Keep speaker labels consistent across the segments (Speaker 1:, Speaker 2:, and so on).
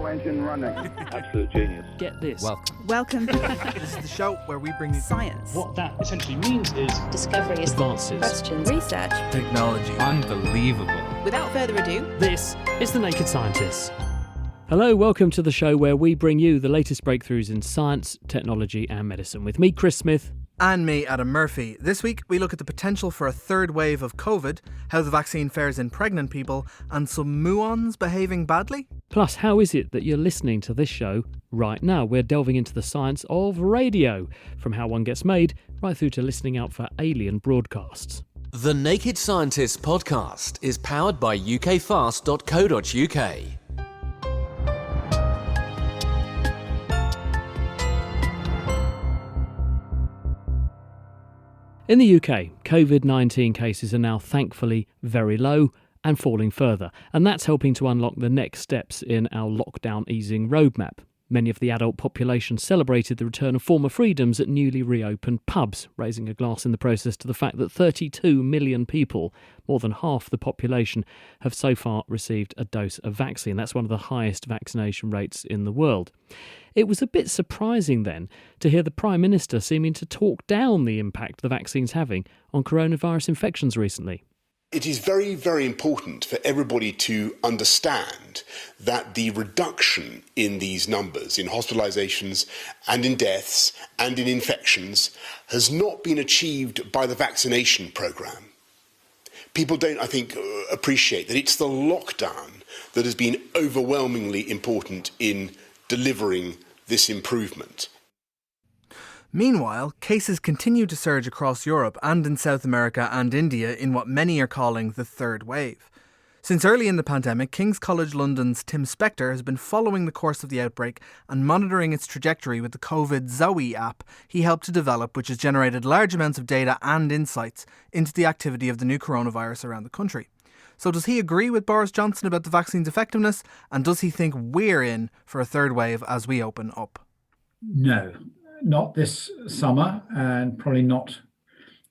Speaker 1: turbo engine running.
Speaker 2: Absolute genius.
Speaker 3: Get this.
Speaker 4: Welcome.
Speaker 5: This is the show where we bring you
Speaker 4: Science.
Speaker 6: What that essentially means is
Speaker 7: discoveries,
Speaker 3: Advances.
Speaker 7: questions,
Speaker 4: Research.
Speaker 5: technology.
Speaker 8: Unbelievable.
Speaker 4: Without further ado,
Speaker 3: This is The Naked Scientists. Hello, welcome to the show where we bring you the latest breakthroughs in science, technology and medicine. With me, Chris Smith.
Speaker 5: And me, Adam Murphy. This week we look at the potential for a third wave of COVID, how the vaccine fares in pregnant people, and some muons behaving badly.
Speaker 3: Plus, how is it that you're listening to this show right now? We're delving into the science of radio, from how one gets made right through to listening out for alien broadcasts.
Speaker 9: The Naked Scientists podcast is powered by ukfast.co.uk.
Speaker 3: In the UK, COVID-19 cases are now thankfully very low and falling further, and that's helping to unlock the next steps in our lockdown easing roadmap. Many of the adult population celebrated the return of former freedoms at newly reopened pubs, raising a glass in the process to the fact that 32 million people, more than half the population, have so far received a dose of vaccine. That's one of the highest vaccination rates in the world. It was a bit surprising then to hear the Prime Minister seeming to talk down the impact the vaccine's having on coronavirus infections recently.
Speaker 10: It is very, very important for everybody to understand that the reduction in these numbers, in hospitalisations and in deaths and in infections, has not been achieved by the vaccination programme. People don't, I think, appreciate that it's the lockdown that has been overwhelmingly important in delivering this improvement.
Speaker 5: Meanwhile, cases continue to surge across Europe and in South America and India in what many are calling the third wave. Since early in the pandemic, King's College London's Tim Spector has been following the course of the outbreak and monitoring its trajectory with the COVID Zoe app he helped to develop, which has generated large amounts of data and insights into the activity of the new coronavirus around the country. So does he agree with Boris Johnson about the vaccine's effectiveness, and does he think we're in for a third wave as we open up?
Speaker 6: no, not this summer and probably not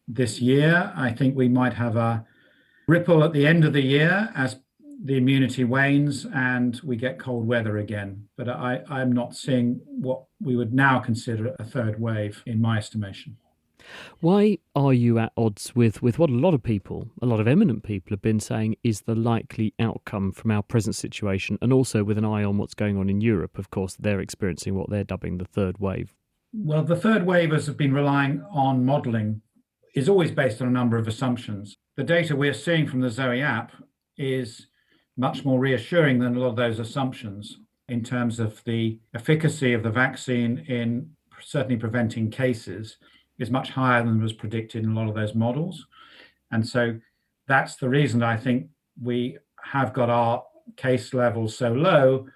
Speaker 6: this year. I think we might have a ripple at the end of the year as the immunity wanes and we get cold weather again. But I'm not seeing what we would now consider a third wave in my estimation.
Speaker 3: Why are you at odds with what a lot of eminent people have been saying is the likely outcome from our present situation, and also with an eye on what's going on in Europe? Of course, they're experiencing what they're dubbing the third wave.
Speaker 6: Well, the third wave has been relying on modelling, is always based on a number of assumptions. The data we're seeing from the Zoe app is much more reassuring than a lot of those assumptions in terms of the efficacy of the vaccine in certainly preventing cases is much higher than was predicted in a lot of those models. And so that's the reason I think we have got our case levels so low.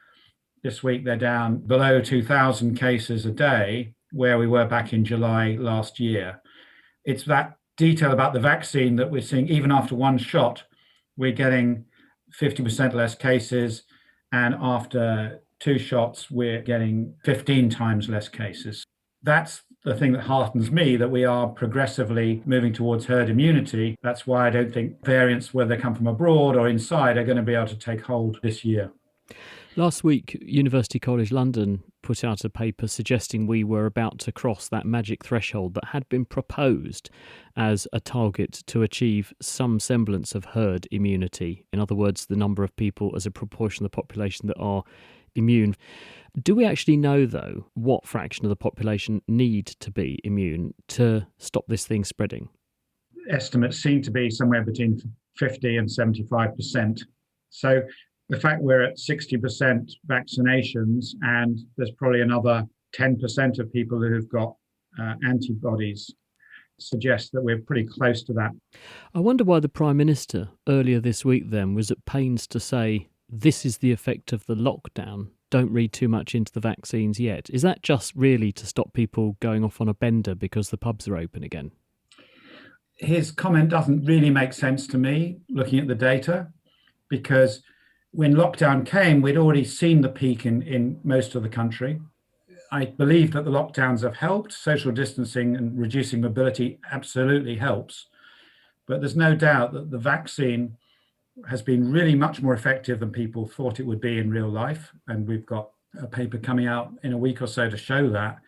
Speaker 6: This week they're down below 2,000 cases a day, where we were back in July last year. It's that detail about the vaccine that we're seeing. Even after one shot, we're getting 50% less cases, and after two shots, we're getting 15 times less cases. That's the thing that heartens me, that we are progressively moving towards herd immunity. That's why I don't think variants, whether they come from abroad or inside, are going to be able to take hold this year.
Speaker 3: Last week, University College London put out a paper suggesting we were about to cross that magic threshold that had been proposed as a target to achieve some semblance of herd immunity. In other words, the number of people as a proportion of the population that are immune. Do we actually know, though, what fraction of the population need to be immune to stop this thing spreading?
Speaker 6: Estimates seem to be somewhere between 50 and 75%. So the fact we're at 60% vaccinations and there's probably another 10% of people who have got antibodies suggests that we're pretty close to that.
Speaker 3: I wonder why the Prime Minister earlier this week then was at pains to say this is the effect of the lockdown. Don't read too much into the vaccines yet. Is that just really to stop people going off on a bender because the pubs are open again?
Speaker 6: His comment doesn't really make sense to me, looking at the data, because when lockdown came, we'd already seen the peak in most of the country. I believe that the lockdowns have helped. Social distancing and reducing mobility absolutely helps. But there's no doubt that the vaccine has been really much more effective than people thought it would be in real life. And we've got a paper coming out in a week or so to show that.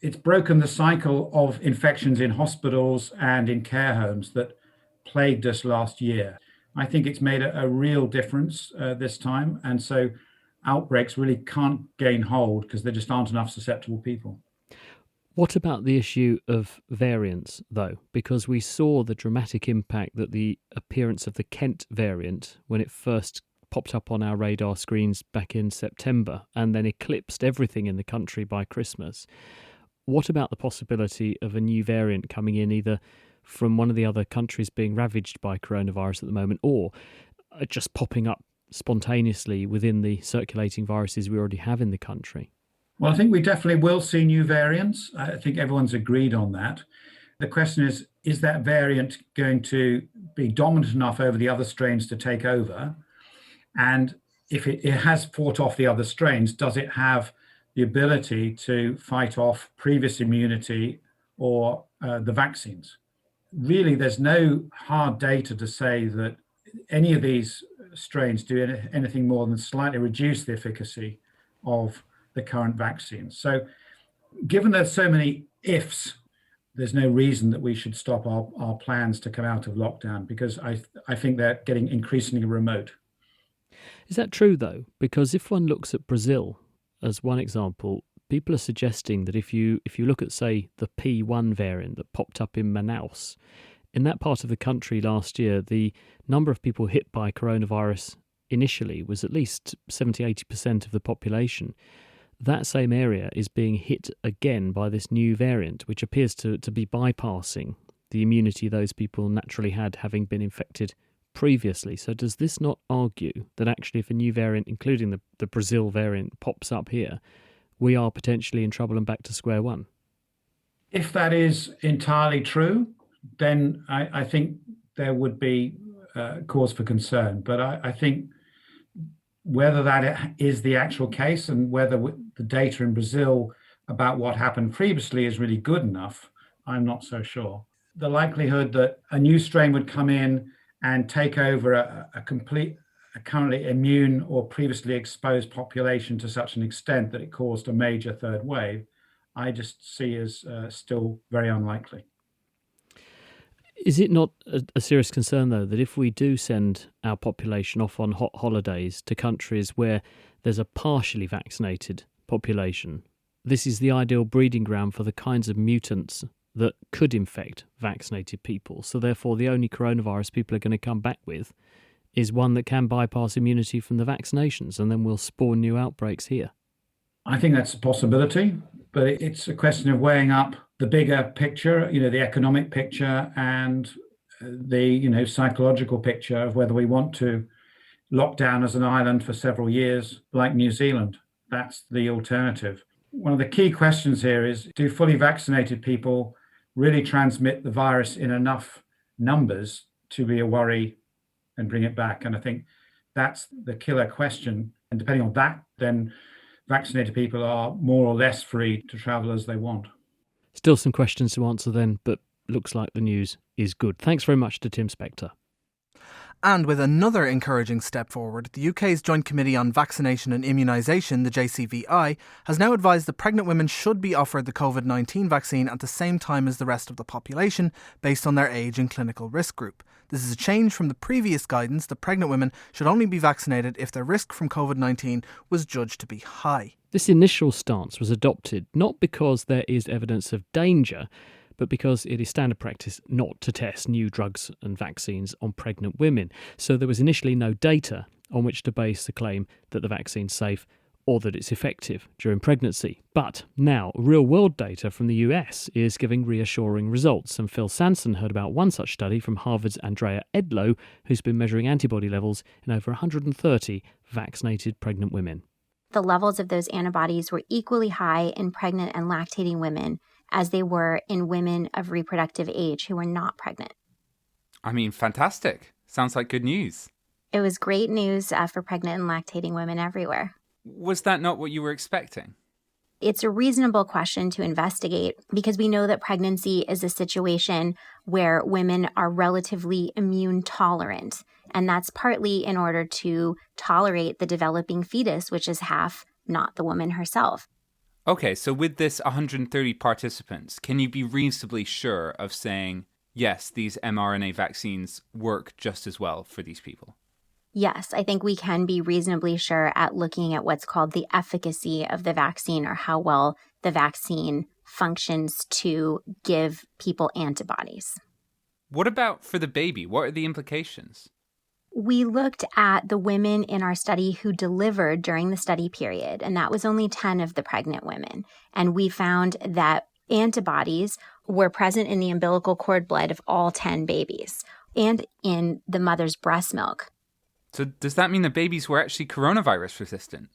Speaker 6: It's broken the cycle of infections in hospitals and in care homes that plagued us last year. I think it's made a real difference this time. And so outbreaks really can't gain hold because there just aren't enough susceptible people.
Speaker 3: What about the issue of variants, though? Because we saw the dramatic impact that the appearance of the Kent variant, when it first popped up on our radar screens back in September and then eclipsed everything in the country by Christmas. What about the possibility of a new variant coming in either from one of the other countries being ravaged by coronavirus at the moment or just popping up spontaneously within the circulating viruses we already have in the country?
Speaker 6: Well, I think we definitely will see new variants. I think everyone's agreed on that. The question is that variant going to be dominant enough over the other strains to take over? And if it has fought off the other strains, does it have the ability to fight off previous immunity or the vaccines? Really, there's no hard data to say that any of these strains do anything more than slightly reduce the efficacy of the current vaccines. So given there's so many ifs, there's no reason that we should stop our plans to come out of lockdown, because I think they're getting increasingly remote.
Speaker 3: Is that true, though? Because if one looks at Brazil as one example, people are suggesting that if you look at, say, the P1 variant that popped up in Manaus, in that part of the country last year, the number of people hit by coronavirus initially was at least 70-80% of the population. That same area is being hit again by this new variant, which appears to be bypassing the immunity those people naturally had, having been infected previously. So does this not argue that actually if a new variant, including the Brazil variant, pops up here, we are potentially in trouble and back to square one?
Speaker 6: If that is entirely true, then I think there would be cause for concern. But I think whether that is the actual case and whether the data in Brazil about what happened previously is really good enough, I'm not so sure. The likelihood that a new strain would come in and take over a currently immune or previously exposed population to such an extent that it caused a major third wave, I just see as still very unlikely.
Speaker 3: Is it not a serious concern, though, that if we do send our population off on hot holidays to countries where there's a partially vaccinated population, this is the ideal breeding ground for the kinds of mutants that could infect vaccinated people? So therefore, the only coronavirus people are going to come back with is one that can bypass immunity from the vaccinations, and then we'll spawn new outbreaks here.
Speaker 6: I think that's a possibility, but it's a question of weighing up the bigger picture, the economic picture and the, psychological picture of whether we want to lock down as an island for several years like New Zealand. That's the alternative. One of the key questions here is, do fully vaccinated people really transmit the virus in enough numbers to be a worry and bring it back? And I think that's the killer question. And depending on that, then vaccinated people are more or less free to travel as they want.
Speaker 3: Still some questions to answer then, but looks like the news is good. Thanks very much to Tim Spector.
Speaker 5: And with another encouraging step forward, the UK's Joint Committee on Vaccination and Immunisation, the JCVI, has now advised that pregnant women should be offered the COVID-19 vaccine at the same time as the rest of the population, based on their age and clinical risk group. This is a change from the previous guidance that pregnant women should only be vaccinated if their risk from COVID-19 was judged to be high.
Speaker 3: This initial stance was adopted not because there is evidence of danger, but because it is standard practice not to test new drugs and vaccines on pregnant women. So there was initially no data on which to base the claim that the vaccine's safe or that it's effective during pregnancy. But now, real-world data from the US is giving reassuring results, and Phil Sanson heard about one such study from Harvard's Andrea Edlow, who's been measuring antibody levels in over 130 vaccinated pregnant women.
Speaker 1: The levels of those antibodies were equally high in pregnant and lactating women as they were in women of reproductive age who were not pregnant.
Speaker 2: I mean, fantastic. Sounds like good news.
Speaker 1: It was great news for pregnant and lactating women everywhere.
Speaker 2: Was that not what you were expecting?
Speaker 1: It's a reasonable question to investigate because we know that pregnancy is a situation where women are relatively immune tolerant. And that's partly in order to tolerate the developing fetus, which is half not the woman herself.
Speaker 2: Okay, so with this 130 participants, can you be reasonably sure of saying, yes, these mRNA vaccines work just as well for these people?
Speaker 1: Yes, I think we can be reasonably sure at looking at what's called the efficacy of the vaccine, or how well the vaccine functions to give people antibodies.
Speaker 2: What about for the baby? What are the implications?
Speaker 1: We looked at the women in our study who delivered during the study period, and that was only 10 of the pregnant women. And we found that antibodies were present in the umbilical cord blood of all 10 babies and in the mother's breast milk.
Speaker 2: So does that mean the babies were actually coronavirus resistant?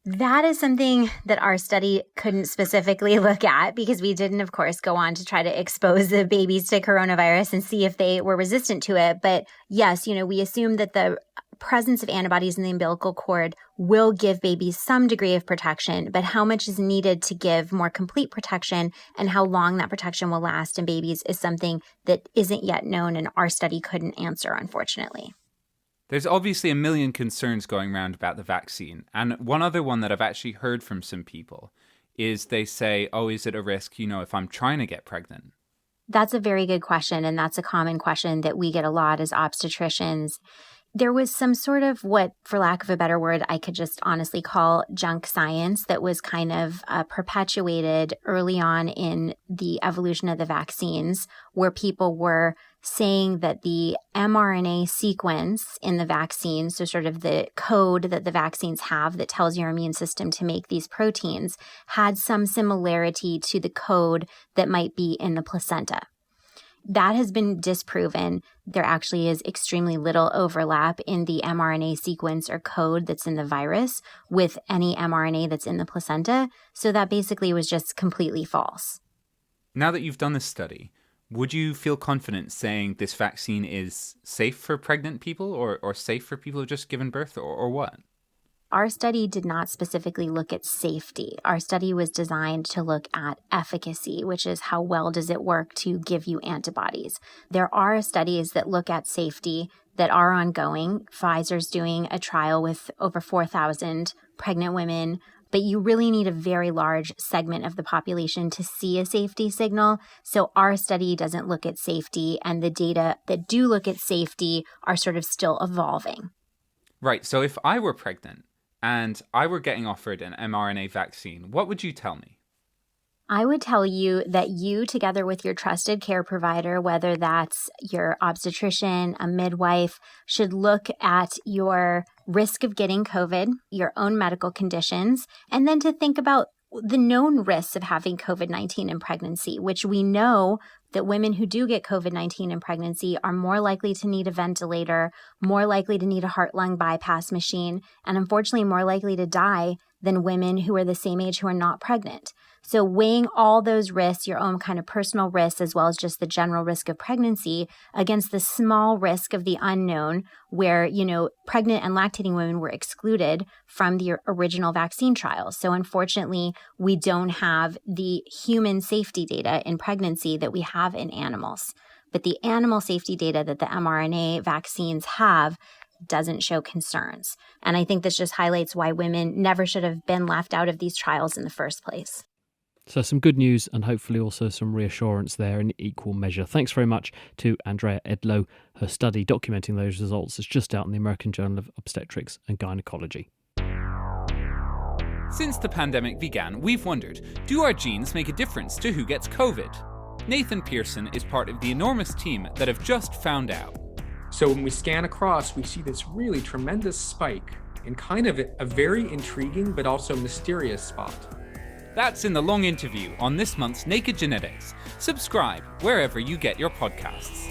Speaker 1: That is something that our study couldn't specifically look at, because we didn't, of course, go on to try to expose the babies to coronavirus and see if they were resistant to it. But yes, we assume that the presence of antibodies in the umbilical cord will give babies some degree of protection, but how much is needed to give more complete protection and how long that protection will last in babies is something that isn't yet known, and our study couldn't answer, unfortunately.
Speaker 2: There's obviously a million concerns going around about the vaccine. And one other one that I've actually heard from some people is they say, oh, is it a risk, if I'm trying to get pregnant?
Speaker 1: That's a very good question. And that's a common question that we get a lot as obstetricians. There was some sort of what, for lack of a better word, I could just honestly call junk science that was kind of perpetuated early on in the evolution of the vaccines, where people were saying that the mRNA sequence in the vaccine, so sort of the code that the vaccines have that tells your immune system to make these proteins, had some similarity to the code that might be in the placenta. That has been disproven. There actually is extremely little overlap in the mRNA sequence or code that's in the virus with any mRNA that's in the placenta. So that basically was just completely false.
Speaker 2: Now that you've done this study, would you feel confident saying this vaccine is safe for pregnant people or safe for people who've just given birth or what?
Speaker 1: Our study did not specifically look at safety. Our study was designed to look at efficacy, which is how well does it work to give you antibodies. There are studies that look at safety that are ongoing. Pfizer's doing a trial with over 4,000 pregnant women, but you really need a very large segment of the population to see a safety signal. So our study doesn't look at safety, and the data that do look at safety are sort of still evolving.
Speaker 2: Right. So if I were pregnant and I were getting offered an mRNA vaccine, what would you tell me?
Speaker 1: I would tell you that you, together with your trusted care provider, whether that's your obstetrician, a midwife, should look at your risk of getting COVID, your own medical conditions, and then to think about the known risks of having COVID-19 in pregnancy, which we know that women who do get COVID-19 in pregnancy are more likely to need a ventilator, more likely to need a heart-lung bypass machine, and unfortunately more likely to die than women who are the same age who are not pregnant. So weighing all those risks, your own kind of personal risks, as well as just the general risk of pregnancy against the small risk of the unknown, where, pregnant and lactating women were excluded from the original vaccine trials. So unfortunately, we don't have the human safety data in pregnancy that we have in animals. But the animal safety data that the mRNA vaccines have doesn't show concerns. And I think this just highlights why women never should have been left out of these trials in the first place.
Speaker 3: So some good news and hopefully also some reassurance there in equal measure. Thanks very much to Andrea Edlow. Her study documenting those results is just out in the American Journal of Obstetrics and Gynecology.
Speaker 2: Since the pandemic began, we've wondered, do our genes make a difference to who gets COVID? Nathan Pearson is part of the enormous team that have just found out.
Speaker 7: So when we scan across, we see this really tremendous spike in kind of a very intriguing but also mysterious spot.
Speaker 2: That's in the long interview on this month's Naked Genetics. Subscribe wherever you get your podcasts.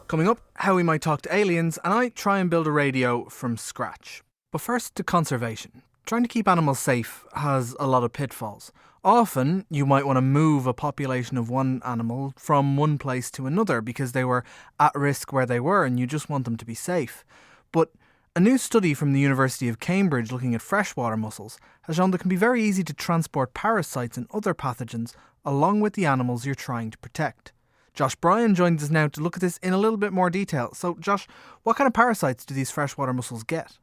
Speaker 5: Coming up, how we might talk to aliens, and I try and build a radio from scratch. But first to conservation. Trying to keep animals safe has a lot of pitfalls. Often, you might want to move a population of one animal from one place to another because they were at risk where they were and you just want them to be safe. But a new study from the University of Cambridge looking at freshwater mussels has shown that it can be very easy to transport parasites and other pathogens along with the animals you're trying to protect. Josh Bryan joins us now to look at this in a little bit more detail. So, Josh, what kind of parasites do these freshwater mussels get?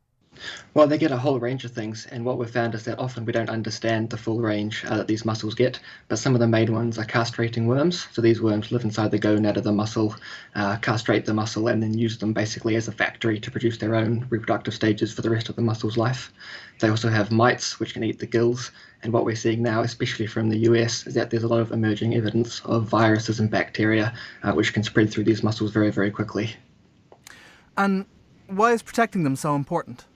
Speaker 8: Well, they get a whole range of things, and what we've found is that often we don't understand the full range that these mussels get, but some of the main ones are castrating worms. So these worms live inside the gonad of the mussel, castrate the mussel, and then use them basically as a factory to produce their own reproductive stages for the rest of the mussel's life. They also have mites, which can eat the gills, and what we're seeing now, especially from the US, is that there's a lot of emerging evidence of viruses and bacteria which can spread through these mussels very, very quickly.
Speaker 5: And why is protecting them so important?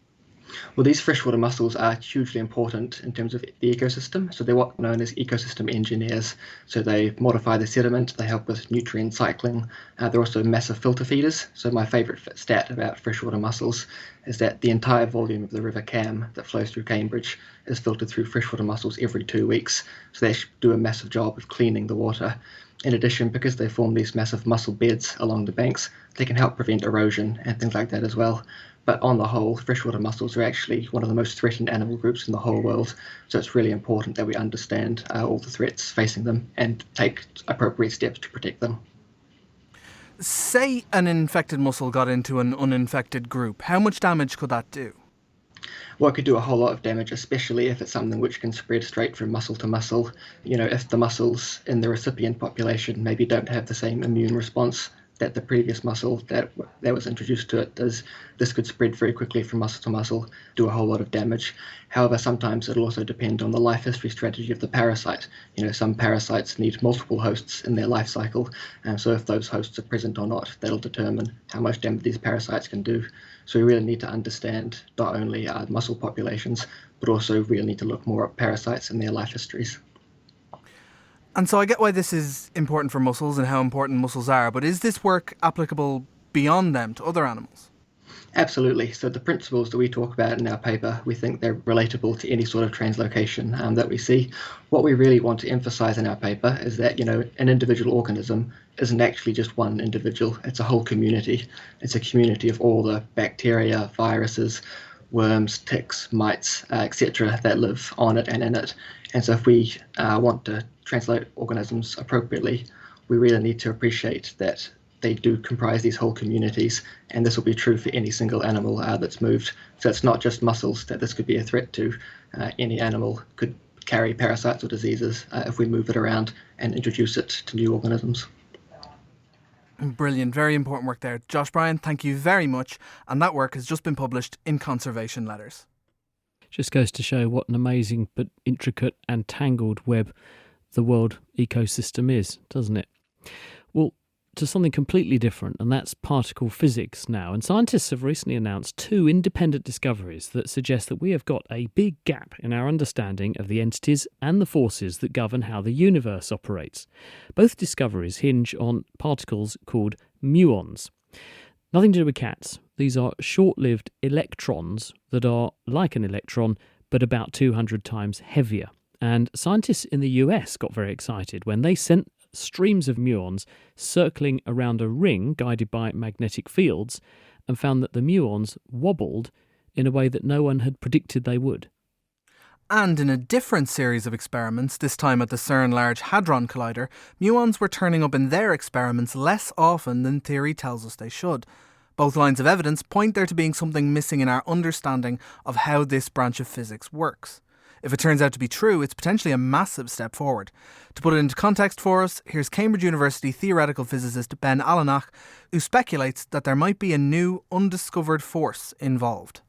Speaker 8: Well, these freshwater mussels are hugely important in terms of the ecosystem. So they're what are known as ecosystem engineers. So they modify the sediment, they help with nutrient cycling. They're also massive filter feeders. So my favourite stat about freshwater mussels is that the entire volume of the River Cam that flows through Cambridge is filtered through freshwater mussels every 2 weeks. So they do a massive job of cleaning the water. In addition, because they form these massive mussel beds along the banks, they can help prevent erosion and things like that as well. But on the whole, freshwater mussels are actually one of the most threatened animal groups in the whole world. So it's really important that we understand all the threats facing them and take appropriate steps to protect them.
Speaker 5: Say an infected mussel got into an uninfected group. How much damage could that do?
Speaker 8: Well, it could do a whole lot of damage, especially if it's something which can spread straight from mussel to mussel. You know, if the mussels in the recipient population maybe don't have the same immune response that the previous mussel that was introduced to it does, this could spread very quickly from mussel to mussel, do a whole lot of damage. However, sometimes it'll also depend on the life history strategy of the parasite. You know, some parasites need multiple hosts in their life cycle, and so if those hosts are present or not, that'll determine how much damage these parasites can do. So we really need to understand not only mussel populations, but also really need to look more at parasites and their life histories.
Speaker 5: And so I get why this is important for mussels and how important mussels are, but is this work applicable beyond them to other animals?
Speaker 8: Absolutely. So the principles that we talk about in our paper, we think they're relatable to any sort of translocation that we see. What we really want to emphasize in our paper is that, you know, an individual organism isn't actually just one individual. It's a whole community. It's a community of all the bacteria, viruses, worms, ticks, mites, etc. that live on it and in it. And so if we want to translate organisms appropriately, we really need to appreciate that they do comprise these whole communities, and this will be true for any single animal that's moved. So it's not just mussels that this could be a threat to. Any animal could carry parasites or diseases if we move it around and introduce it to new organisms.
Speaker 5: Brilliant, very important work there. Josh Bryan, thank you very much, and that work has just been published in Conservation Letters.
Speaker 3: Just goes to show what an amazing but intricate and tangled web the world ecosystem is, doesn't it? Well, to something completely different, and that's particle physics now. And scientists have recently announced 2 independent discoveries that suggest that we have got a big gap in our understanding of the entities and the forces that govern how the universe operates. Both discoveries hinge on particles called muons. Nothing to do with cats. These are short-lived electrons that are like an electron, but about 200 times heavier. And scientists in the US got very excited when they sent streams of muons circling around a ring guided by magnetic fields and found that the muons wobbled in a way that no one had predicted they would.
Speaker 5: And in a different series of experiments, this time at the CERN Large Hadron Collider, muons were turning up in their experiments less often than theory tells us they should. Both lines of evidence point there to being something missing in our understanding of how this branch of physics works. If it turns out to be true, it's potentially a massive step forward. To put it into context for us, here's Cambridge University theoretical physicist Ben Allanach, who speculates that there might be a new undiscovered force involved.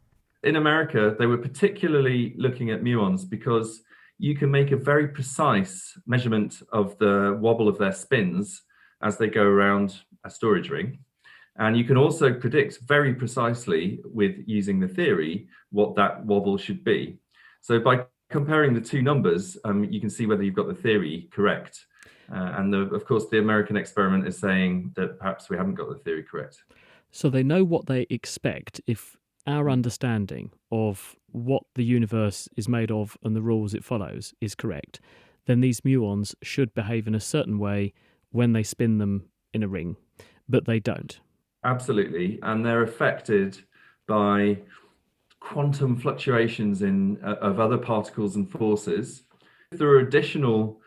Speaker 11: In America, they were particularly looking at muons because you can make a very precise measurement of the wobble of their spins as they go around a storage ring. And you can also predict very precisely with using the theory what that wobble should be. So by comparing the 2 numbers, you can see whether you've got the theory correct. Of course, the American experiment is saying that perhaps we haven't got the theory correct.
Speaker 3: So they know what they expect. If our understanding of what the universe is made of and the rules it follows is correct, then these muons should behave in a certain way when they spin them in a ring, but they don't.
Speaker 11: Absolutely, and they're affected by quantum fluctuations of other particles and forces. If there are additional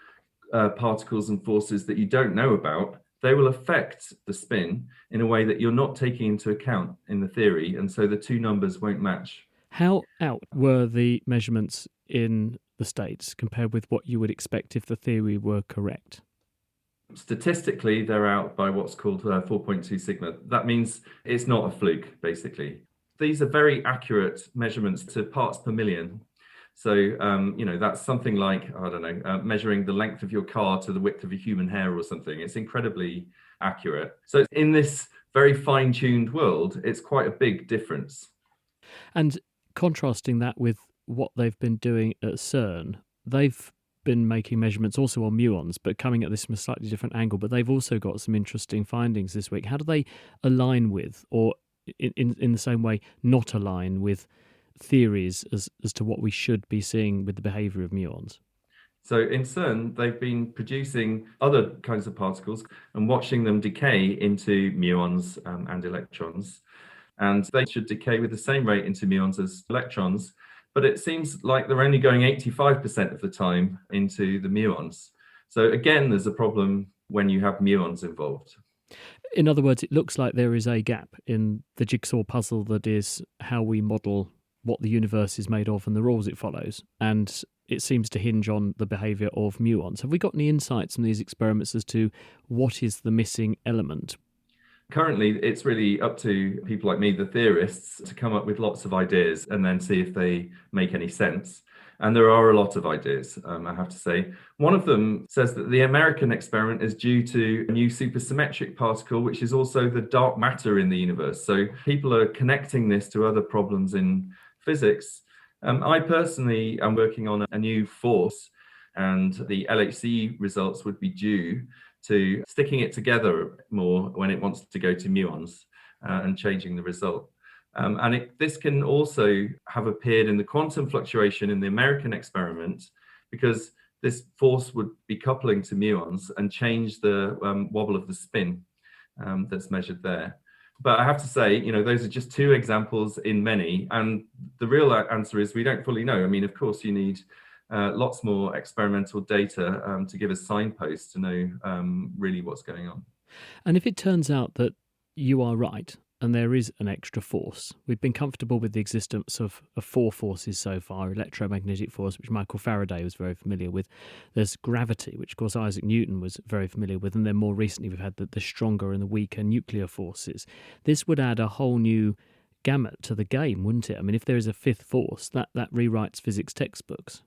Speaker 11: particles and forces that you don't know about, they will affect the spin in a way that you're not taking into account in the theory, and so the two numbers won't match.
Speaker 3: How out were the measurements in the States compared with what you would expect if the theory were correct?
Speaker 11: Statistically, they're out by what's called 4.2 sigma. That means it's not a fluke, basically. These are very accurate measurements to parts per million. So, that's something like, I don't know, measuring the length of your car to the width of a human hair or something. It's incredibly accurate. So in this very fine-tuned world, it's quite a big difference.
Speaker 3: And contrasting that with what they've been doing at CERN, they've been making measurements also on muons, but coming at this from a slightly different angle. But they've also got some interesting findings this week. How do they align with, or in the same way, not align with theories as to what we should be seeing with the behaviour of muons?
Speaker 11: So in CERN, they've been producing other kinds of particles and watching them decay into muons and electrons. And they should decay with the same rate into muons as electrons. But it seems like they're only going 85% of the time into the muons. So again, there's a problem when you have muons involved.
Speaker 3: In other words, it looks like there is a gap in the jigsaw puzzle that is how we model what the universe is made of and the rules it follows. And it seems to hinge on the behaviour of muons. Have we got any insights from these experiments as to what is the missing element?
Speaker 11: Currently, it's really up to people like me, the theorists, to come up with lots of ideas and then see if they make any sense. And there are a lot of ideas, I have to say. One of them says that the American experiment is due to a new supersymmetric particle, which is also the dark matter in the universe. So people are connecting this to other problems in physics. I personally am working on a new force, and the LHC results would be due to sticking it together more when it wants to go to muons and changing the result. This can also have appeared in the quantum fluctuation in the American experiment, because this force would be coupling to muons and change the wobble of the spin that's measured there. But I have to say, those are just two examples in many. And the real answer is we don't fully know. I mean, of course, you need lots more experimental data to give us signposts to know really what's going on.
Speaker 3: And if it turns out that you are right and there is an extra force, we've been comfortable with the existence of four forces so far: electromagnetic force, which Michael Faraday was very familiar with. There's gravity, which of course Isaac Newton was very familiar with. And then more recently we've had the stronger and the weaker nuclear forces. This would add a whole new gamut to the game, wouldn't it? I mean, if there is a fifth force, that rewrites physics textbooks.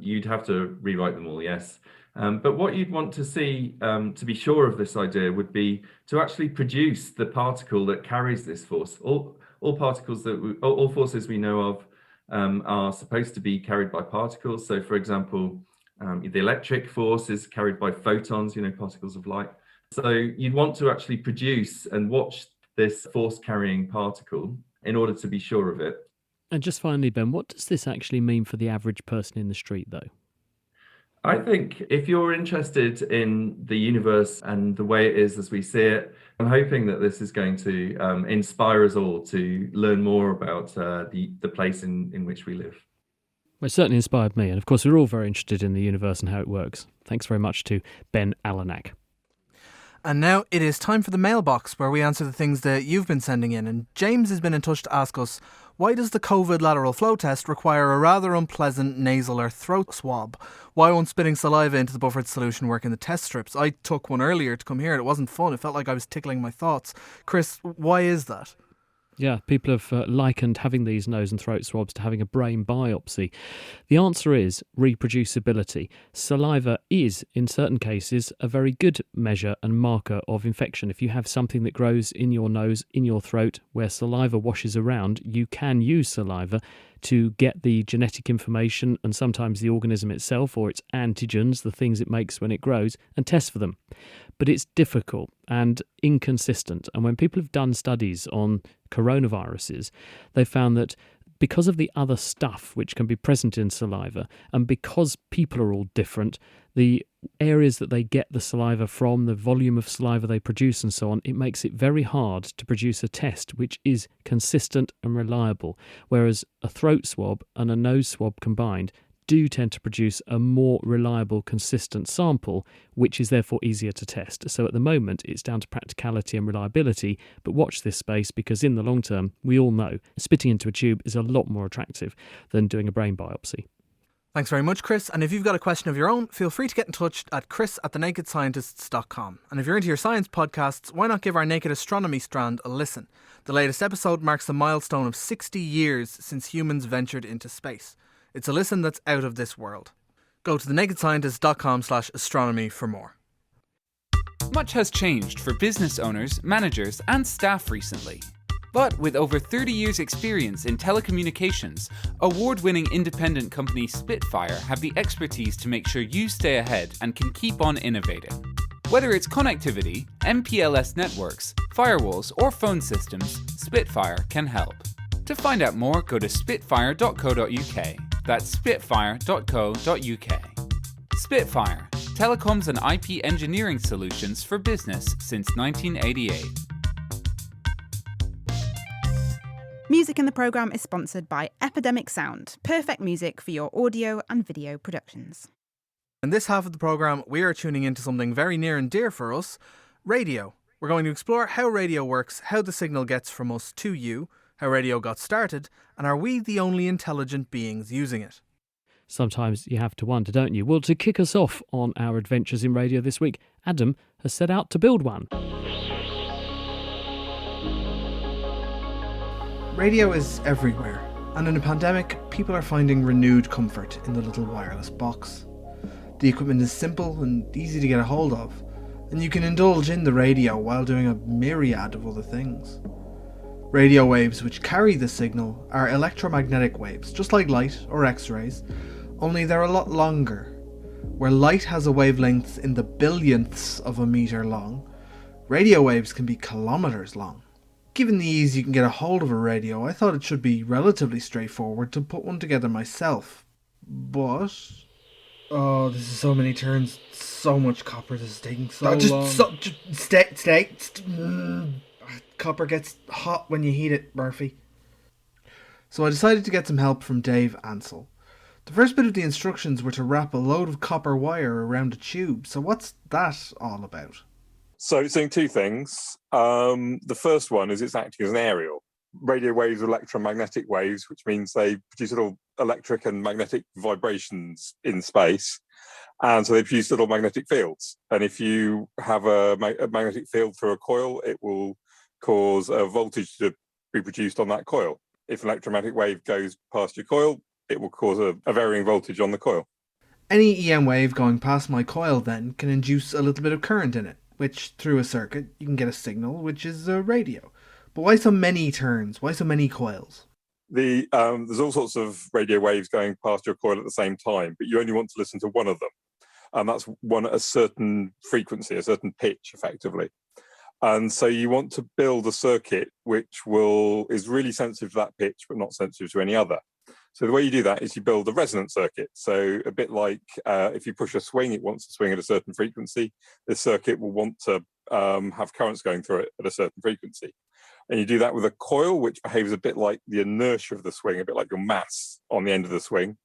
Speaker 11: You'd have to rewrite them all, yes. But what you'd want to see, to be sure of this idea, would be to actually produce the particle that carries this force. All particles all forces we know of are supposed to be carried by particles. So, for example, the electric force is carried by photons, particles of light. So you'd want to actually produce and watch this force-carrying particle in order to be sure of it.
Speaker 3: And just finally, Ben, what does this actually mean for the average person in the street, though?
Speaker 11: I think if you're interested in the universe and the way it is as we see it, I'm hoping that this is going to inspire us all to learn more about the place in which we live.
Speaker 3: Well, it certainly inspired me. And of course, we're all very interested in the universe and how it works. Thanks very much to Ben Alanak.
Speaker 5: And now it is time for the mailbox, where we answer the things that you've been sending in. And James has been in touch to ask us, why does the COVID lateral flow test require a rather unpleasant nasal or throat swab? Why won't spitting saliva into the buffered solution work in the test strips? I took one earlier to come here and it wasn't fun. It felt like I was tickling my thoughts. Chris, why is that?
Speaker 3: Yeah, people have likened having these nose and throat swabs to having a brain biopsy. The answer is reproducibility. Saliva is, in certain cases, a very good measure and marker of infection. If you have something that grows in your nose, in your throat, where saliva washes around, you can use saliva to get the genetic information and sometimes the organism itself or its antigens, the things it makes when it grows, and test for them. But it's difficult and inconsistent. And when people have done studies on coronaviruses, they found that because of the other stuff which can be present in saliva, and because people are all different, the areas that they get the saliva from, the volume of saliva they produce and so on, it makes it very hard to produce a test which is consistent and reliable. Whereas a throat swab and a nose swab combined do tend to produce a more reliable, consistent sample, which is therefore easier to test. So at the moment, it's down to practicality and reliability, but watch this space because in the long term, we all know spitting into a tube is a lot more attractive than doing a brain biopsy.
Speaker 5: Thanks very much, Chris. And if you've got a question of your own, feel free to get in touch at chris@thenakedscientists.com. And if you're into your science podcasts, why not give our Naked Astronomy strand a listen? The latest episode marks the milestone of 60 years since humans ventured into space. It's a listen that's out of this world. Go to thenakedscientists.com/astronomy for more.
Speaker 2: Much has changed for business owners, managers, and staff recently. But with over 30 years' experience in telecommunications, award-winning independent company Spitfire have the expertise to make sure you stay ahead and can keep on innovating. Whether it's connectivity, MPLS networks, firewalls, or phone systems, Spitfire can help. To find out more, go to spitfire.co.uk. That's spitfire.co.uk. Spitfire, telecoms and IP engineering solutions for business since 1988.
Speaker 4: Music in the programme is sponsored by Epidemic Sound, perfect music for your audio and video productions.
Speaker 5: In this half of the programme, we are tuning into something very near and dear for us, radio. We're going to explore how radio works, how the signal gets from us to you, how radio got started, and are we the only intelligent beings using it?
Speaker 3: Sometimes you have to wonder, don't you? Well, to kick us off on our adventures in radio this week, Adam has set out to build one.
Speaker 5: Radio is everywhere, and in a pandemic, people are finding renewed comfort in the little wireless box. The equipment is simple and easy to get a hold of, and you can indulge in the radio while doing a myriad of other things. Radio waves which carry the signal are electromagnetic waves, just like light or X-rays, only they're a lot longer. Where light has a wavelength in the billionths of a metre long, radio waves can be kilometres long. Given the ease you can get a hold of a radio, I thought it should be relatively straightforward to put one together myself. But... oh, this is so many turns, so much copper, this is taking so long. Stay. Copper gets hot when you heat it, Murphy. So I decided to get some help from Dave Ansell. The first bit of the instructions were to wrap a load of copper wire around a tube, so what's that all about?
Speaker 12: So it's doing two things. The first one is it's acting as an aerial. Radio waves are electromagnetic waves, which means they produce little electric and magnetic vibrations in space. And so they produce little magnetic fields. And if you have a magnetic field through a coil, it will cause a voltage to be produced on that coil. If an electromagnetic wave goes past your coil, it will cause a varying voltage on the coil.
Speaker 5: Any EM wave going past my coil then can induce a little bit of current in it, which through a circuit you can get a signal, which is a radio. But why so many turns? Why so many coils?
Speaker 12: There's all sorts of radio waves going past your coil at the same time, but you only want to listen to one of them. And that's one at a certain frequency, a certain pitch, effectively. And so you want to build a circuit which is really sensitive to that pitch, but not sensitive to any other. So the way you do that is you build a resonant circuit. So a bit like if you push a swing, it wants to swing at a certain frequency. This circuit will want to have currents going through it at a certain frequency. And you do that with a coil, which behaves a bit like the inertia of the swing, a bit like your mass on the end of the swing,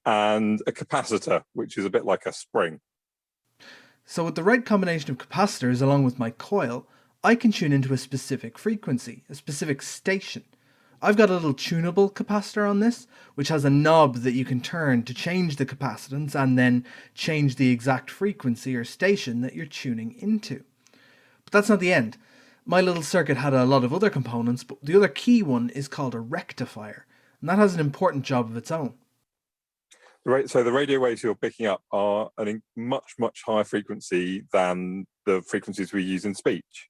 Speaker 12: and a capacitor, which is a bit like a spring.
Speaker 5: So with the right combination of capacitors along with my coil, I can tune into a specific frequency, a specific station. I've got a little tunable capacitor on this, which has a knob that you can turn to change the capacitance and then change the exact frequency or station that you're tuning into. But that's not the end. My little circuit had a lot of other components, but the other key one is called a rectifier, and that has an important job of its own.
Speaker 12: Right, so the radio waves you're picking up are at a much, much higher frequency than the frequencies we use in speech.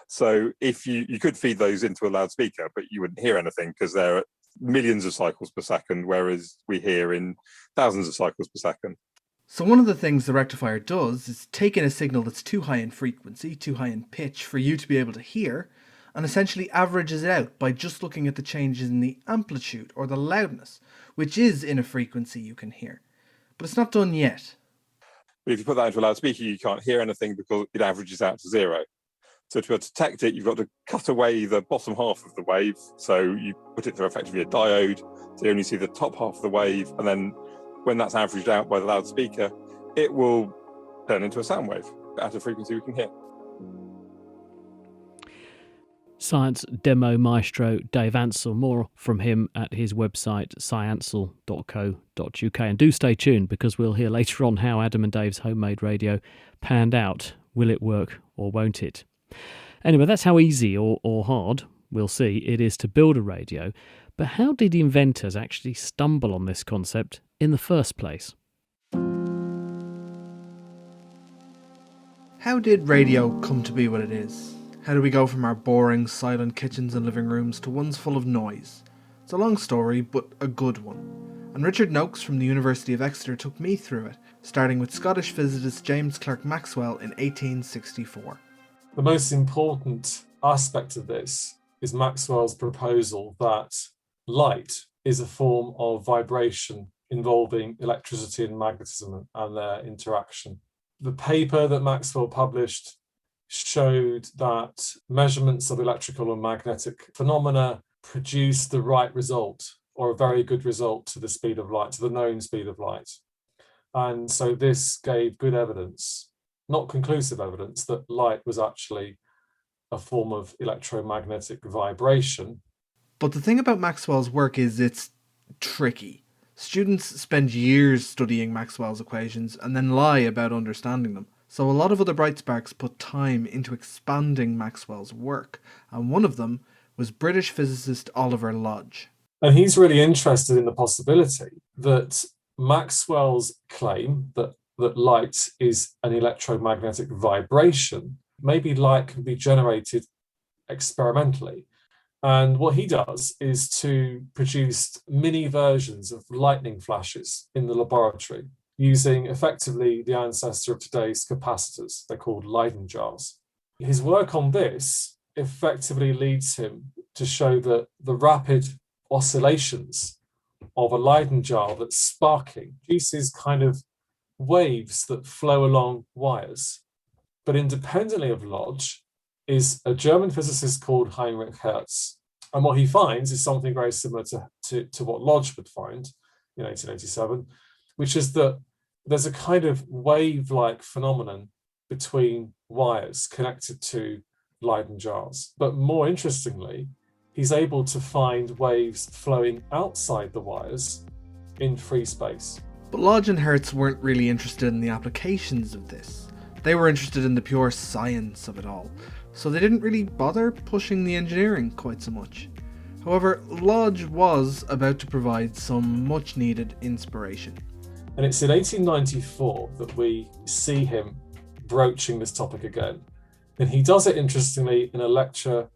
Speaker 12: So if you could feed those into a loudspeaker, but you wouldn't hear anything because they're at millions of cycles per second, whereas we hear in thousands of cycles per second.
Speaker 5: So one of the things the rectifier does is take in a signal that's too high in frequency, too high in pitch for you to be able to hear, and essentially averages it out by just looking at the changes in the amplitude or the loudness, which is in a frequency you can hear. But it's not done yet.
Speaker 12: But if you put that into a loudspeaker, you can't hear anything because it averages out to zero. So to be able to detect it, you've got to cut away the bottom half of the wave. So you put it through effectively a diode, so you only see the top half of the wave, and then when that's averaged out by the loudspeaker, it will turn into a sound wave at a frequency we can hear.
Speaker 3: Science demo maestro Dave Ansell. More from him at his website sciansell.co.uk. And do stay tuned, because we'll hear later on how Adam and Dave's homemade radio panned out. Will it work or won't it? Anyway, that's how easy or hard, we'll see, it is to build a radio. But how did inventors actually stumble on this concept in the first place?
Speaker 5: How did radio come to be what it is? How do we go from our boring, silent kitchens and living rooms to ones full of noise? It's a long story, but a good one. And Richard Noakes from the University of Exeter took me through it, starting with Scottish physicist James Clerk Maxwell in 1864.
Speaker 13: The most important aspect of this is Maxwell's proposal that light is a form of vibration involving electricity and magnetism and their interaction. The paper that Maxwell published showed that measurements of electrical and magnetic phenomena produce the right result, or a very good result, to the speed of light, to the known speed of light. And so this gave good evidence, not conclusive evidence, that light was actually a form of electromagnetic vibration.
Speaker 5: But the thing about Maxwell's work is it's tricky. Students spend years studying Maxwell's equations and then lie about understanding them. So a lot of other bright sparks put time into expanding Maxwell's work, and one of them was British physicist Oliver Lodge.
Speaker 13: And he's really interested in the possibility that Maxwell's claim that light is an electromagnetic vibration, maybe light can be generated experimentally. And what he does is to produce mini versions of lightning flashes in the laboratory, using effectively the ancestor of today's capacitors. They're called Leyden jars. His work on this effectively leads him to show that the rapid oscillations of a Leyden jar that's sparking produces kind of waves that flow along wires. But independently of Lodge is a German physicist called Heinrich Hertz. And what he finds is something very similar to what Lodge would find in 1887, which is that there's a kind of wave-like phenomenon between wires connected to Leyden jars. But more interestingly, he's able to find waves flowing outside the wires in free space.
Speaker 5: But Lodge and Hertz weren't really interested in the applications of this. They were interested in the pure science of it all, so they didn't really bother pushing the engineering quite so much. However, Lodge was about to provide some much-needed inspiration.
Speaker 13: And it's in 1894 that we see him broaching this topic again. And he does it, interestingly, in a lecture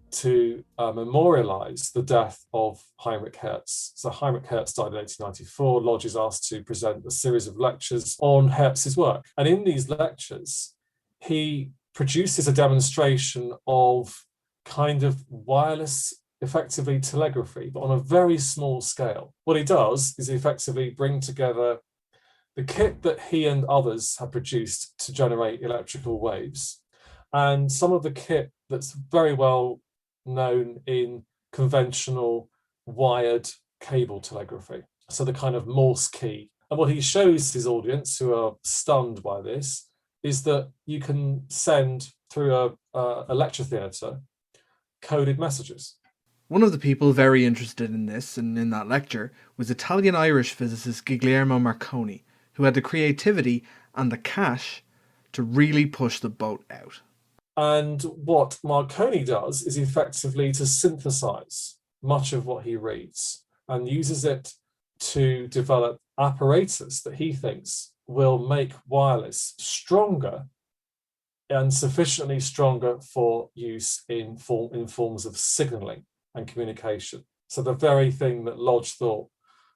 Speaker 13: to memorialize the death of Heinrich Hertz. So Heinrich Hertz died in 1894. Lodge is asked to present a series of lectures on Hertz's work. And in these lectures, he produces a demonstration of kind of wireless, effectively telegraphy, but on a very small scale. What he does is effectively bring together the kit that he and others have produced to generate electrical waves, and some of the kit that's very well known in conventional wired cable telegraphy, so the kind of Morse key. And what he shows his audience, who are stunned by this, is that you can send through a lecture theatre coded messages.
Speaker 5: One of the people very interested in this and in that lecture was Italian-Irish physicist Guglielmo Marconi, who had the creativity and the cash to really push the boat out.
Speaker 13: And what Marconi does is effectively to synthesize much of what he reads and uses it to develop apparatus that he thinks will make wireless stronger and sufficiently stronger for use in forms of signaling and communication. So the very thing that Lodge thought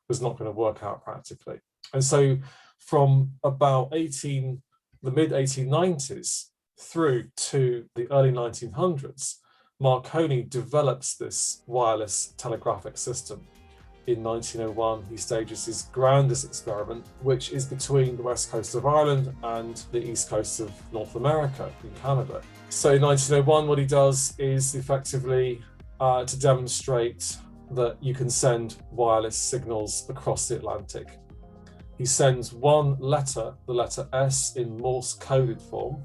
Speaker 13: was not going to work out practically. And so from about the mid-1890s through to the early 1900s, Marconi develops this wireless telegraphic system. In 1901, he stages his grandest experiment, which is between the west coast of Ireland and the east coast of North America in Canada. So in 1901, what he does is effectively to demonstrate that you can send wireless signals across the Atlantic. He sends one letter, the letter S, in Morse coded form,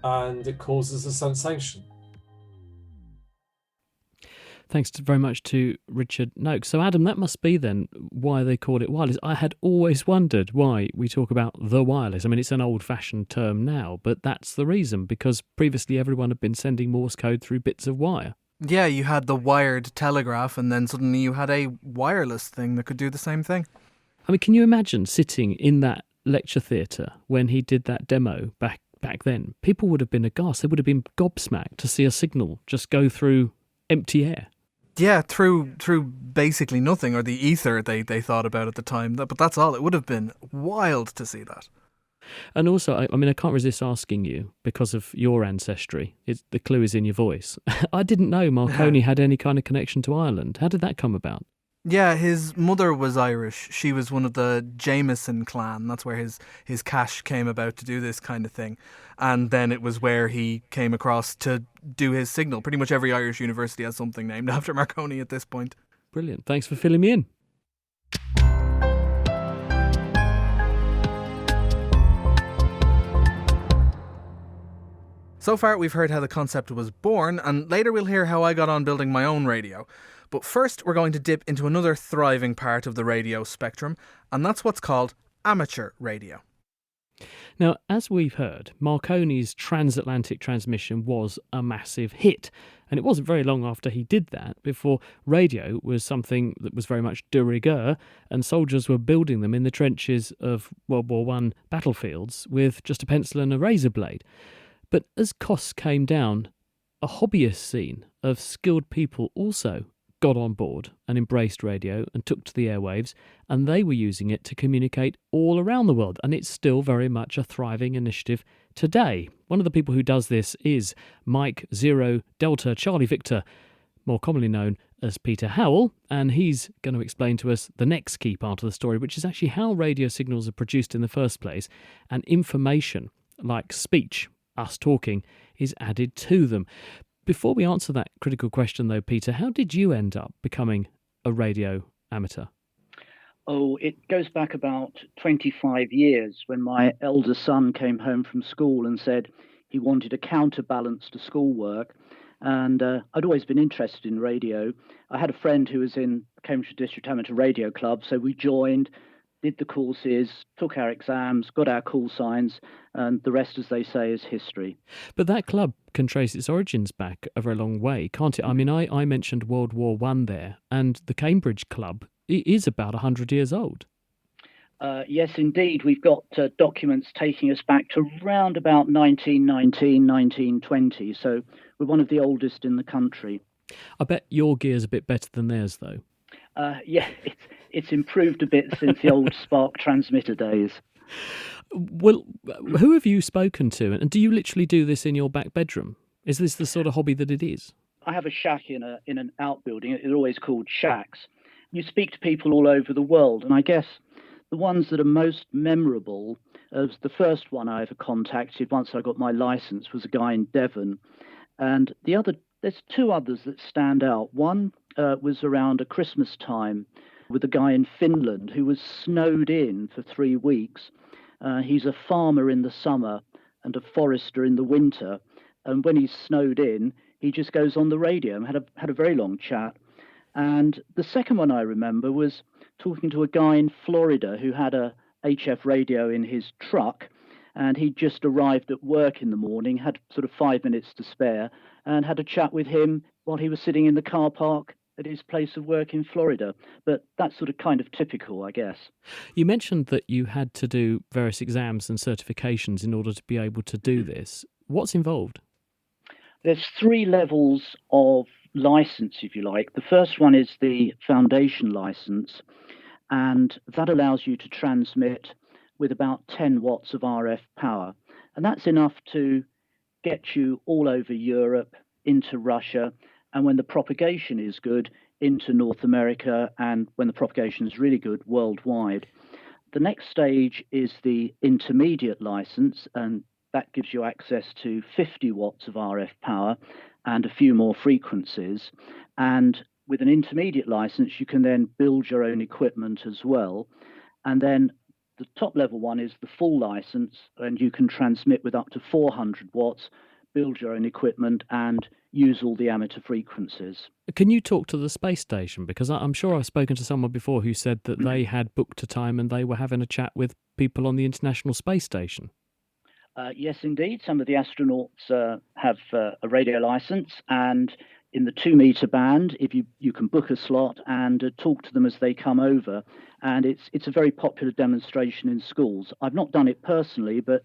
Speaker 13: and it causes a sensation.
Speaker 3: Thanks very much to Richard Noakes. So, Adam, that must be then why they call it wireless. I had always wondered why we talk about the wireless. I mean, it's an old-fashioned term now, but that's the reason, because previously everyone had been sending Morse code through bits of wire.
Speaker 5: Yeah, you had the wired telegraph, and then suddenly you had a wireless thing that could do the same thing.
Speaker 3: I mean, can you imagine sitting in that lecture theatre when he did that demo back then? People would have been aghast. They would have been gobsmacked to see a signal just go through empty air.
Speaker 5: Yeah, through basically nothing, or the ether they thought about at the time. But that's all. It would have been wild to see that.
Speaker 3: And also, I mean, I can't resist asking you, because of your ancestry, the clue is in your voice. I didn't know Marconi had any kind of connection to Ireland. How did that come about?
Speaker 5: Yeah, his mother was Irish. She was one of the Jameson clan. That's where his cash came about to do this kind of thing. And then it was where he came across to do his signal. Pretty much every Irish university has something named after Marconi at this point.
Speaker 3: Brilliant. Thanks for filling me in.
Speaker 5: So far, we've heard how the concept was born, and later we'll hear how I got on building my own radio. But first, we're going to dip into another thriving part of the radio spectrum, and that's what's called amateur radio.
Speaker 3: Now, as we've heard, Marconi's transatlantic transmission was a massive hit, and it wasn't very long after he did that before radio was something that was very much de rigueur, and soldiers were building them in the trenches of World War I battlefields with just a pencil and a razor blade. But as costs came down, a hobbyist scene of skilled people also got on board and embraced radio and took to the airwaves, and they were using it to communicate all around the world, and it's still very much a thriving initiative today. One of the people who does this is Mike Zero Delta Charlie Victor, more commonly known as Peter Howell, and he's going to explain to us the next key part of the story, which is actually how radio signals are produced in the first place, and information like speech, us talking, is added to them. Before we answer that critical question, though, Peter, how did you end up becoming a radio amateur?
Speaker 14: Oh, it goes back about 25 years when my elder son came home from school and said he wanted a counterbalance to schoolwork. And I'd always been interested in radio. I had a friend who was in Cambridge District Amateur Radio Club, so we joined, did the courses, took our exams, got our call signs, and the rest, as they say, is history.
Speaker 3: But that club can trace its origins back a very long way, can't it? I mean, I mentioned World War I there, and the Cambridge Club is about 100 years old.
Speaker 14: Yes, indeed. We've got documents taking us back to around about 1919, 1920, so we're one of the oldest in the country.
Speaker 3: I bet your gear's a bit better than theirs, though.
Speaker 14: Yeah, it's improved a bit since the old spark transmitter days.
Speaker 3: Well, who have you spoken to? And do you literally do this in your back bedroom? Is this the sort of hobby that it is?
Speaker 14: I have a shack in an outbuilding. They're always called shacks. You speak to people all over the world, and I guess the ones that are most memorable, as the first one I ever contacted once I got my license, was a guy in Devon. And there's two others that stand out. One was around a Christmas time with a guy in Finland who was snowed in for 3 weeks. He's a farmer in the summer and a forester in the winter. And when he's snowed in, he just goes on the radio and had a very long chat. And the second one I remember was talking to a guy in Florida who had a HF radio in his truck, and he'd just arrived at work in the morning, had sort of 5 minutes to spare, and had a chat with him while he was sitting in the car park at his place of work in Florida. But that's sort of kind of typical, I guess.
Speaker 3: You mentioned that you had to do various exams and certifications in order to be able to do this. What's involved?
Speaker 14: There's 3 levels of license, if you like. The first one is the foundation license, and that allows you to transmit with about 10 watts of RF power. And that's enough to get you all over Europe, into Russia, and when the propagation is good, into North America, and when the propagation is really good, worldwide. The next stage is the intermediate license, and that gives you access to 50 watts of RF power and a few more frequencies. And with an intermediate license, you can then build your own equipment as well. And then The top level one is the full license, and you can transmit with up to 400 watts, build your own equipment, and use all the amateur frequencies.
Speaker 3: Can you talk to the space station? Because I'm sure I've spoken to someone before who said that they had booked a time and they were having a chat with people on the International Space Station.
Speaker 14: Yes, indeed. Some of the astronauts have a radio license, and in the 2-meter band, if you can book a slot and talk to them as they come over, and it's a very popular demonstration in schools. I've not done it personally, but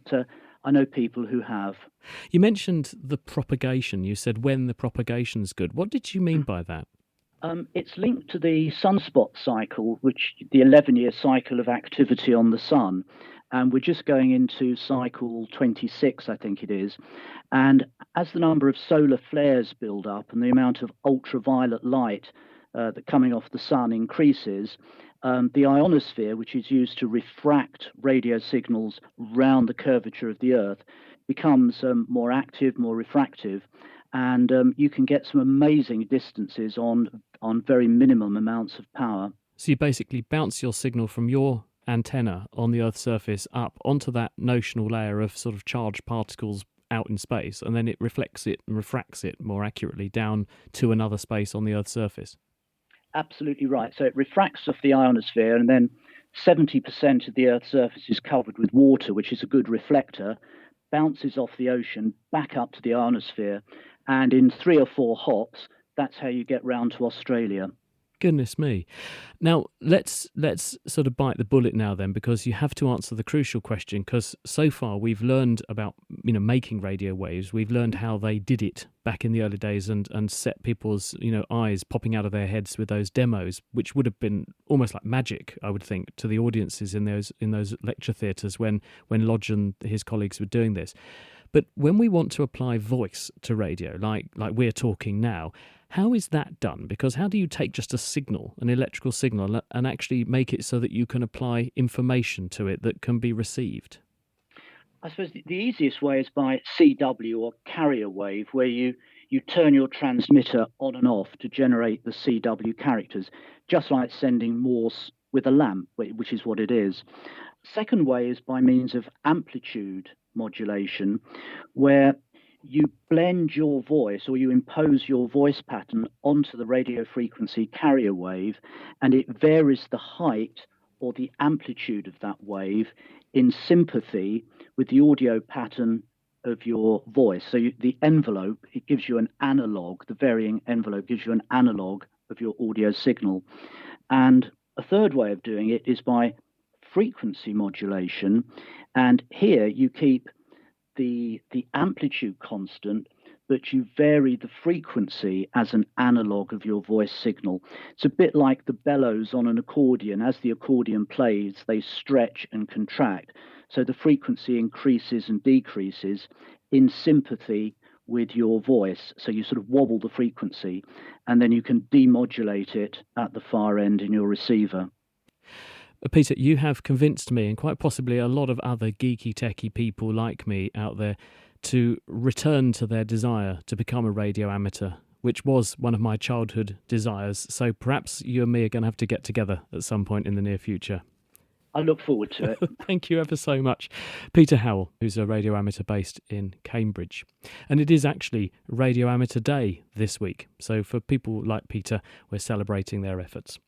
Speaker 14: I know people who have.
Speaker 3: You mentioned the propagation. You said when the propagation's good. What did you mean by that?
Speaker 14: It's linked to the sunspot cycle, which the 11-year cycle of activity on the sun. And we're just going into cycle 26, I think it is. And as the number of solar flares build up and the amount of ultraviolet light that coming off the sun increases, the ionosphere, which is used to refract radio signals round the curvature of the Earth, becomes more active, more refractive, and you can get some amazing distances on very minimum amounts of power.
Speaker 3: So you basically bounce your signal from your antenna on the Earth's surface up onto that notional layer of sort of charged particles out in space, and then it reflects it and refracts it more accurately down to another space on the Earth's surface.
Speaker 14: Absolutely right. So it refracts off the ionosphere, and then 70% of the Earth's surface is covered with water, which is a good reflector, bounces off the ocean back up to the ionosphere, and in 3 or 4 hops, that's how you get round to Australia.
Speaker 3: Goodness me. Now, let's sort of bite the bullet now then, because you have to answer the crucial question, because so far we've learned about, making radio waves. We've learned how they did it back in the early days and set people's, eyes popping out of their heads with those demos, which would have been almost like magic, I would think, to the audiences in those lecture theatres when Lodge and his colleagues were doing this. But when we want to apply voice to radio, like we're talking now, how is that done? Because how do you take just a signal, an electrical signal, and actually make it so that you can apply information to it that can be received?
Speaker 14: I suppose the easiest way is by CW or carrier wave, where you turn your transmitter on and off to generate the CW characters, just like sending Morse with a lamp, which is what it is. Second way is by means of amplitude modulation, where you blend your voice or you impose your voice pattern onto the radio frequency carrier wave, and it varies the height or the amplitude of that wave in sympathy with the audio pattern of your voice. So the envelope, it gives you an analog, the varying envelope gives you an analog of your audio signal. And a third way of doing it is by frequency modulation, and here you keep the amplitude constant, but you vary the frequency as an analog of your voice signal. It's a bit like the bellows on an accordion. As the accordion plays, they stretch and contract. So the frequency increases and decreases in sympathy with your voice. So you sort of wobble the frequency, and then you can demodulate it at the far end in your receiver.
Speaker 3: Peter, you have convinced me, and quite possibly a lot of other geeky, techie people like me out there, to return to their desire to become a radio amateur, which was one of my childhood desires. So perhaps you and me are going to have to get together at some point in the near future.
Speaker 14: I look forward to it.
Speaker 3: Thank you ever so much. Peter Howell, who's a radio amateur based in Cambridge. And it is actually Radio Amateur Day this week. So for people like Peter, we're celebrating their efforts.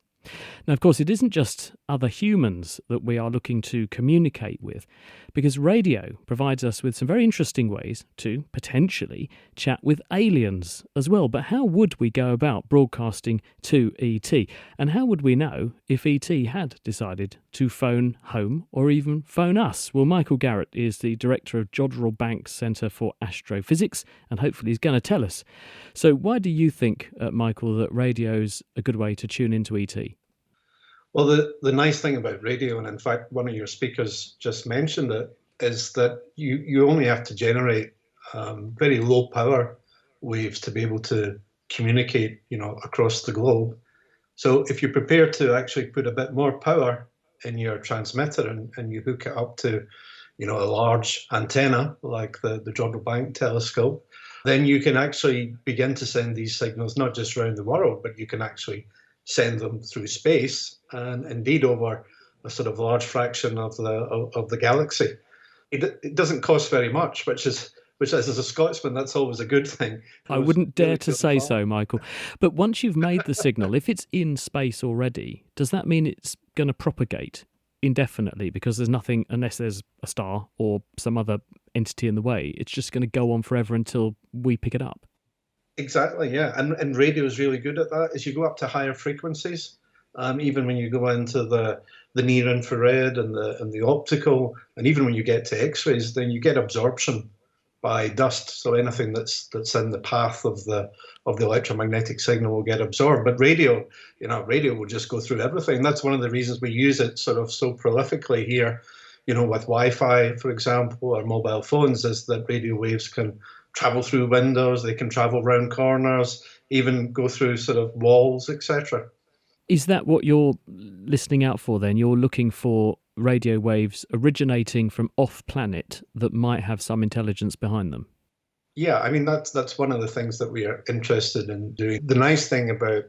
Speaker 3: Now, of course, it isn't just other humans that we are looking to communicate with, because radio provides us with some very interesting ways to potentially chat with aliens as well. But how would we go about broadcasting to ET? And how would we know if ET had decided to phone home or even phone us? Well, Michael Garrett is the director of Jodrell Banks Centre for Astrophysics, and hopefully he's going to tell us. So why do you think, Michael, that radio's a good way to tune into ET?
Speaker 15: Well, the nice thing about radio, and in fact, one of your speakers just mentioned it, is that you only have to generate very low power waves to be able to communicate, across the globe. So if you're prepared to actually put a bit more power in your transmitter and you hook it up to, a large antenna like the Jodrell Bank telescope, then you can actually begin to send these signals not just around the world, but you can actually send them through space and indeed over a sort of large fraction of the galaxy. It doesn't cost very much, which as a Scotsman, that's always a good thing.
Speaker 3: I wouldn't dare to say so, Michael. But once you've made the signal, if it's in space already, does that mean it's going to propagate indefinitely? Because there's nothing, unless there's a star or some other entity in the way, it's just going to go on forever until we pick it up.
Speaker 15: Exactly, yeah. And radio is really good at that. As you go up to higher frequencies, even when you go into the near infrared and the optical, and even when you get to X-rays, then you get absorption by dust. So anything that's in the path of the electromagnetic signal will get absorbed. But radio will just go through everything. That's one of the reasons we use it sort of so prolifically here, with Wi-Fi, for example, or mobile phones, is that radio waves can travel through windows, they can travel around corners, even go through sort of walls, etc.
Speaker 3: Is that what you're listening out for then? You're looking for radio waves originating from off-planet that might have some intelligence behind them?
Speaker 15: Yeah, I mean, that's one of the things that we are interested in doing. The nice thing about